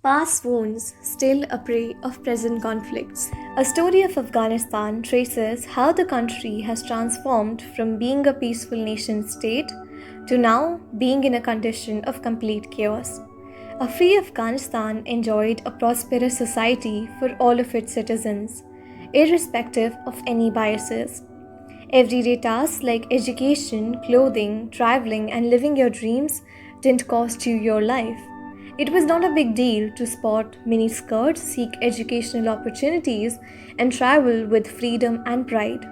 Past wounds still a prey of present conflicts. A story of Afghanistan traces how the country has transformed from being a peaceful nation state to now being in a condition of complete chaos. A free Afghanistan enjoyed a prosperous society for all of its citizens, irrespective of any biases. Everyday tasks like education, clothing, traveling, and living your dreams didn't cost you your life. It was not a big deal to sport miniskirts, seek educational opportunities, and travel with freedom and pride.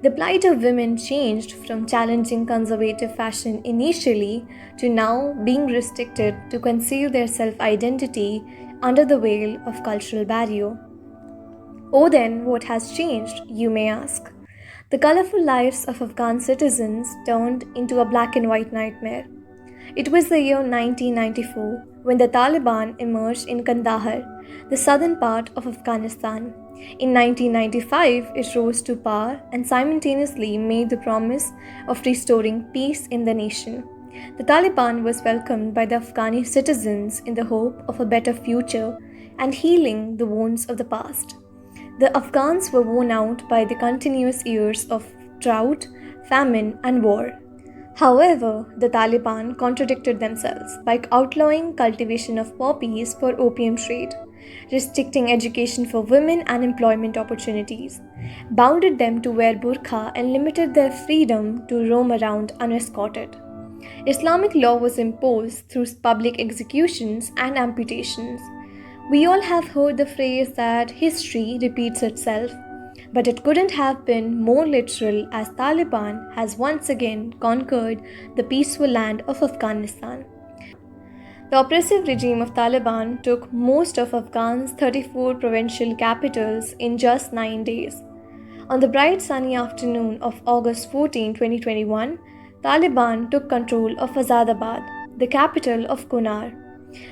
The plight of women changed from challenging conservative fashion initially to now being restricted to conceal their self identity under the veil of cultural barrier. Oh, then, what has changed, you may ask? The colorful lives of Afghan citizens turned into a black and white nightmare. It was the year 1994 when the Taliban emerged in Kandahar, the southern part of Afghanistan. In 1995, it rose to power and simultaneously made the promise of restoring peace in the nation. The Taliban was welcomed by the Afghani citizens in the hope of a better future and healing the wounds of the past. The Afghans were worn out by the continuous years of drought, famine, and war. However, the Taliban contradicted themselves by outlawing cultivation of poppies for opium trade, restricting education for women and employment opportunities, bounded them to wear burqa and limited their freedom to roam around unescorted. Islamic law was imposed through public executions and amputations. We all have heard the phrase that history repeats itself, but it couldn't have been more literal as Taliban has once again conquered the peaceful land of Afghanistan. The oppressive regime of Taliban took most of Afghan's 34 provincial capitals in just 9 days. On the bright sunny afternoon of August 14, 2021, Taliban took control of Azadabad, the capital of Kunar.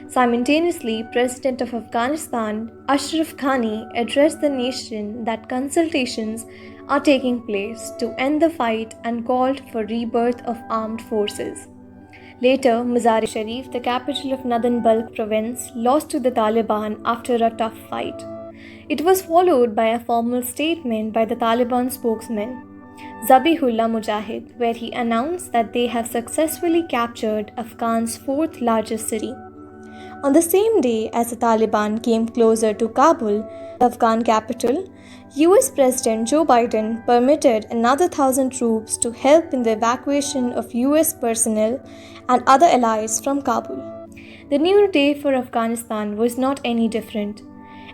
Simultaneously, President of Afghanistan, Ashraf Ghani, addressed the nation that consultations are taking place to end the fight and called for rebirth of armed forces. Later, Mazar-e-Sharif, the capital of Northern Balkh province, lost to the Taliban after a tough fight. It was followed by a formal statement by the Taliban spokesman, Zabihullah Mujahid, where he announced that they have successfully captured Afghan's fourth largest city. On the same day as the Taliban came closer to Kabul, the Afghan capital, US President Joe Biden permitted another 1,000 troops to help in the evacuation of US personnel and other allies from Kabul. The new day for Afghanistan was not any different,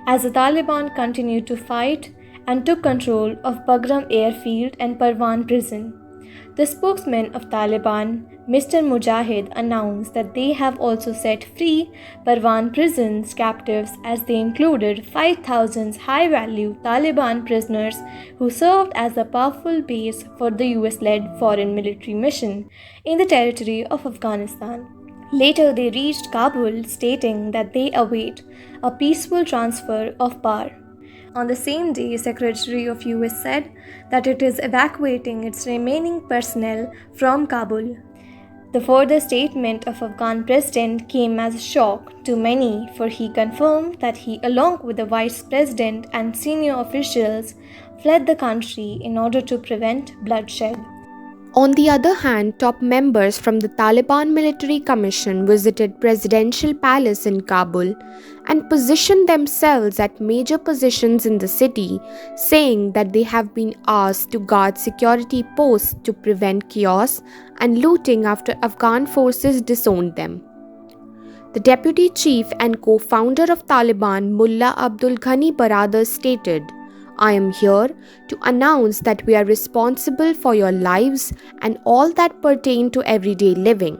as the Taliban continued to fight and took control of Bagram airfield and Parwan prison. The spokesman of Taliban, Mr. Mujahid, announced that they have also set free Parwan prison's captives as they included 5,000 high-value Taliban prisoners who served as a powerful base for the US-led foreign military mission in the territory of Afghanistan. Later, they reached Kabul, stating that they await a peaceful transfer of power. On the same day, Secretary of US said that it is evacuating its remaining personnel from Kabul. The further statement of Afghan president came as a shock to many, for he confirmed that he, along with the vice president and senior officials, fled the country in order to prevent bloodshed. On the other hand, top members from the Taliban Military Commission visited Presidential Palace in Kabul and positioned themselves at major positions in the city, saying that they have been asked to guard security posts to prevent chaos and looting after Afghan forces disowned them. The deputy chief and co-founder of Taliban, Mullah Abdul Ghani Baradar, stated, "I am here to announce that we are responsible for your lives and all that pertain to everyday living,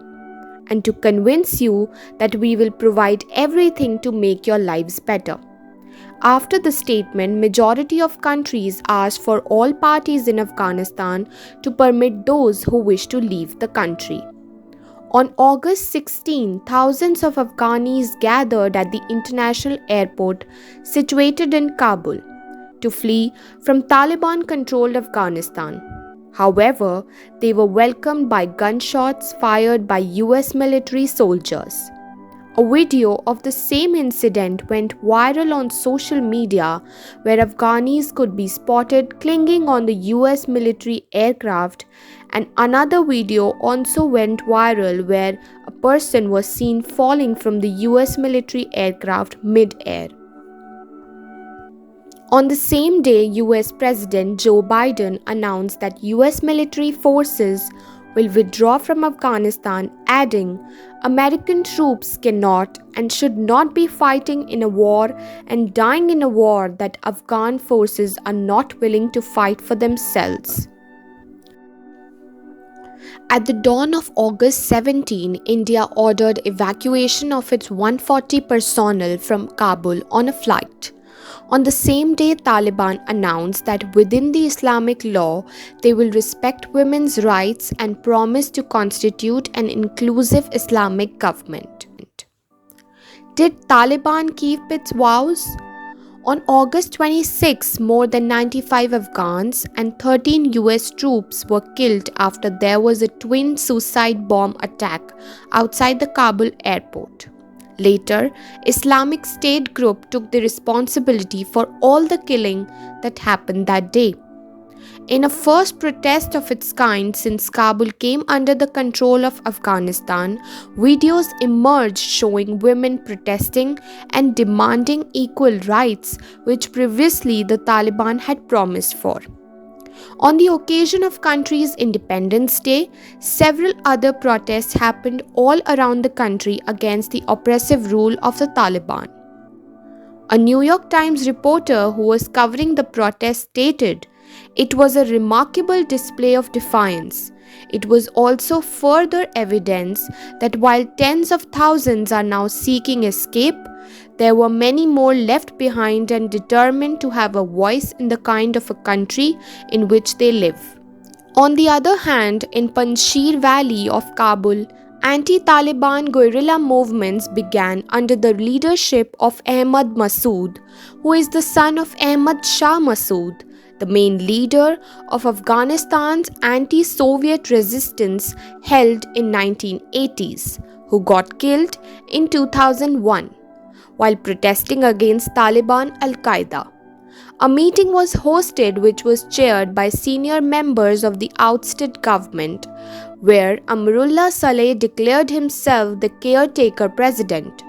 and to convince you that we will provide everything to make your lives better." After the statement, majority of countries asked for all parties in Afghanistan to permit those who wish to leave the country. On August 16, thousands of Afghanis gathered at the international airport situated in Kabul to flee from Taliban-controlled Afghanistan. However, they were welcomed by gunshots fired by US military soldiers. A video of the same incident went viral on social media where Afghanis could be spotted clinging on the US military aircraft, and another video also went viral where a person was seen falling from the US military aircraft mid-air. On the same day, US President Joe Biden announced that US military forces will withdraw from Afghanistan, adding, American troops cannot and should not be fighting in a war and dying in a war that Afghan forces are not willing to fight for themselves. At the dawn of August 17, India ordered evacuation of its 140 personnel from Kabul on a flight. On the same day, Taliban announced that within the Islamic law, they will respect women's rights and promise to constitute an inclusive Islamic government. Did Taliban keep its vows? On August 26, more than 95 Afghans and 13 US troops were killed after there was a twin suicide bomb attack outside the Kabul airport. Later, Islamic State group took the responsibility for all the killing that happened that day. In a first protest of its kind since Kabul came under the control of Afghanistan, videos emerged showing women protesting and demanding equal rights, which previously the Taliban had promised for. On the occasion of country's Independence Day, several other protests happened all around the country against the oppressive rule of the Taliban. A New York Times reporter who was covering the protest stated, "It was a remarkable display of defiance. It was also further evidence that while tens of thousands are now seeking escape, there were many more left behind and determined to have a voice in the kind of a country in which they live." On the other hand, in Panjshir Valley of Kabul, anti-Taliban guerrilla movements began under the leadership of Ahmad Massoud, who is the son of Ahmad Shah Massoud, the main leader of Afghanistan's anti-Soviet resistance held in 1980s, who got killed in 2001 while protesting against Taliban Al-Qaeda. A meeting was hosted which was chaired by senior members of the ousted government, where Amrullah Saleh declared himself the caretaker president.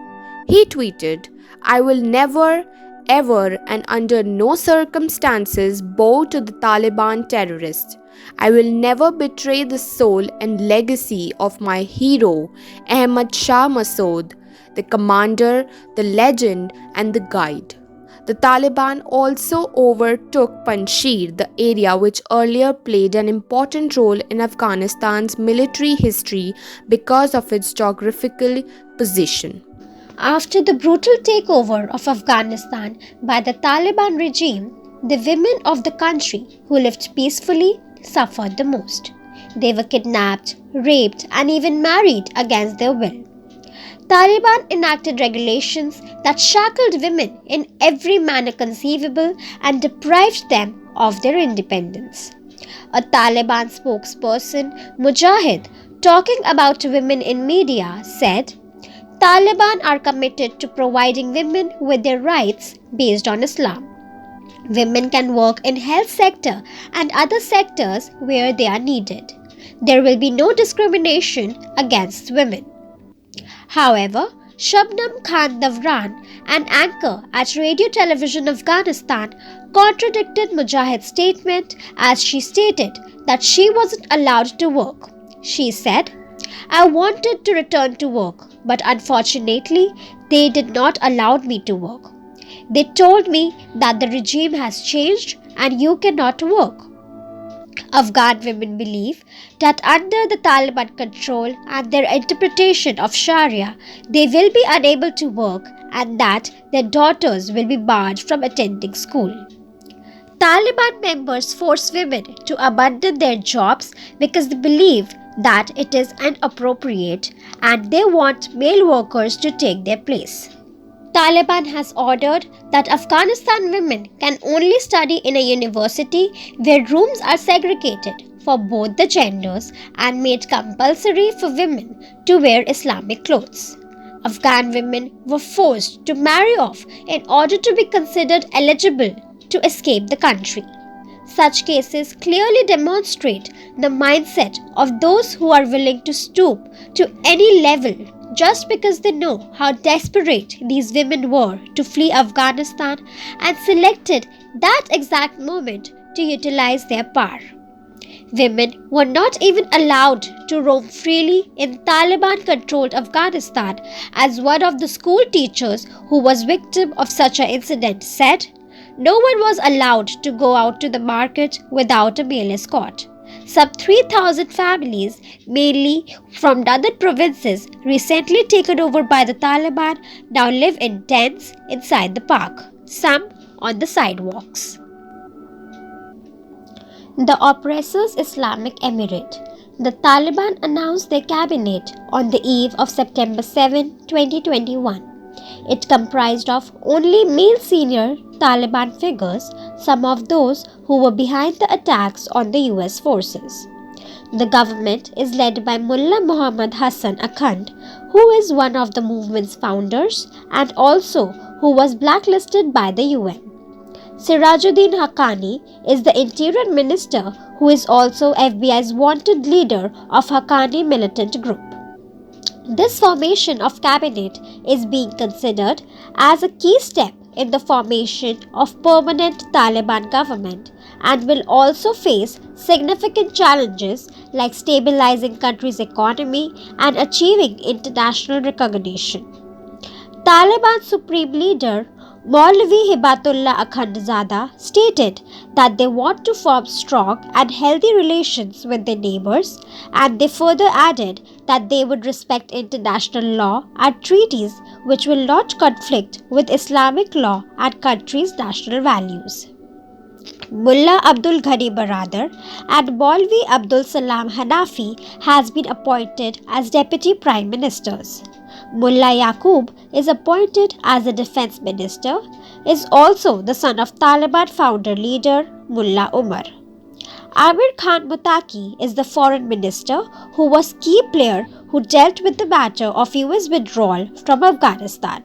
He tweeted, "I will never, ever and under no circumstances bow to the Taliban terrorists. I will never betray the soul and legacy of my hero, Ahmad Shah Massoud, the commander, the legend and the guide." The Taliban also overtook Panjshir, the area which earlier played an important role in Afghanistan's military history because of its geographical position. After the brutal takeover of Afghanistan by the Taliban regime, the women of the country who lived peacefully suffered the most. They were kidnapped, raped, and even married against their will. Taliban enacted regulations that shackled women in every manner conceivable and deprived them of their independence. A Taliban spokesperson, Mujahid, talking about women in media, said, "Taliban are committed to providing women with their rights based on Islam. Women can work in health sector and other sectors where they are needed. There will be no discrimination against women." However, Shabnam Khan Davran, an anchor at Radio Television Afghanistan, contradicted Mujahid's statement as she stated that she wasn't allowed to work. She said, "I wanted to return to work, but unfortunately, they did not allow me to work. They told me that the regime has changed and you cannot work." Afghan women believe that under the Taliban control and their interpretation of Sharia, they will be unable to work and that their daughters will be barred from attending school. Taliban members force women to abandon their jobs because they believe that it is inappropriate and they want male workers to take their place. Taliban has ordered that Afghanistan women can only study in a university where rooms are segregated for both the genders and made compulsory for women to wear Islamic clothes. Afghan women were forced to marry off in order to be considered eligible to escape the country. Such cases clearly demonstrate the mindset of those who are willing to stoop to any level just because they know how desperate these women were to flee Afghanistan and selected that exact moment to utilize their power. Women were not even allowed to roam freely in Taliban controlled Afghanistan, as one of the school teachers who was victim of such an incident said. No one was allowed to go out to the market without a male escort. Some 3,000 families, mainly from northern provinces recently taken over by the Taliban, now live in tents inside the park, some on the sidewalks. The oppressor's Islamic Emirate. The Taliban announced their cabinet on the eve of September 7, 2021. It comprised of only male senior Taliban figures, some of those who were behind the attacks on the US forces. The government is led by Mullah Muhammad Hassan Akhand, who is one of the movement's founders and also who was blacklisted by the UN. Sirajuddin Haqqani is the interior minister who is also FBI's wanted leader of Haqqani militant group. This formation of cabinet is being considered as a key step in the formation of permanent Taliban government and will also face significant challenges like stabilizing country's economy and achieving international recognition. Taliban Supreme Leader Maulvi Hibatullah Akhundzada stated that they want to form strong and healthy relations with their neighbors, and they further added that they would respect international law and treaties which will not conflict with Islamic law and country's national values. Mullah Abdul Ghani Baradar and Maulvi Abdul Salam Hanafi has been appointed as deputy prime ministers. Mullah Yaqub is appointed as the defense minister, is also the son of Taliban founder leader Mullah Umar. Amir Khan Muttaqi is the foreign minister who was key player who dealt with the matter of US withdrawal from Afghanistan.